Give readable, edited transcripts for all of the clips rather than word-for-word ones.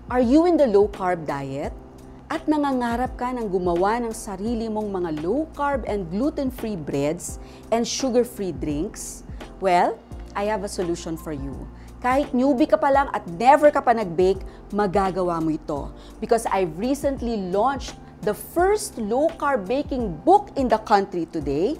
Are you in the low-carb diet? At nangangarap ka ng gumawa ng sarili mong mga low-carb and gluten-free breads and sugar-free drinks? Well, I have a solution for you. Kahit newbie ka pa lang at never ka pa nag-bake, magagawa mo ito. Because I've recently launched the first low-carb baking book in the country today.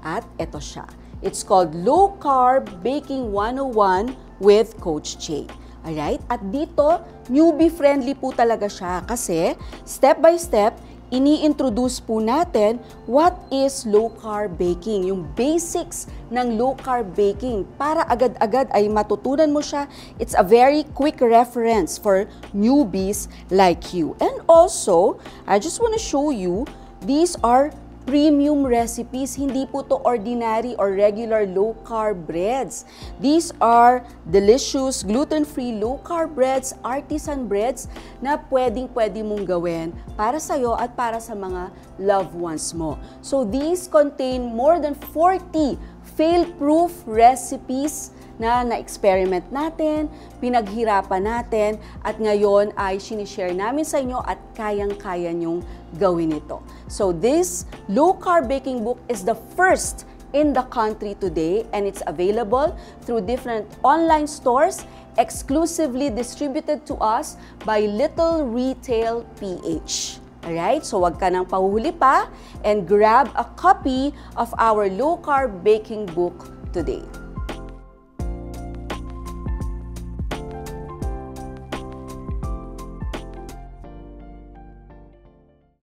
At eto siya. It's called Low Carb Baking 101 with Coach Che. Alright? At dito, newbie-friendly po talaga siya kasi step by step, ini-introduce po natin what is low-carb baking, yung basics ng low-carb baking para agad-agad ay matutunan mo siya. It's a very quick reference for newbies like you. And also, I just want to show you, these are premium recipes. Hindi po to ordinary or regular low-carb breads. These are delicious, gluten-free low-carb breads, artisan breads na pwedeng-pwede mong gawin para sa'yo at para sa mga loved ones mo. So these contain more than 40 fail-proof recipes na na-experiment natin, pinaghirapan natin, at ngayon ay sinishare namin sa inyo at kayang-kaya nyong gawin ito. So this low-carb baking book is the first in the country today and it's available through different online stores, exclusively distributed to us by Little Retail PH. Alright, so wag ka nang pahuhuli pa and grab a copy of our low-carb baking book today.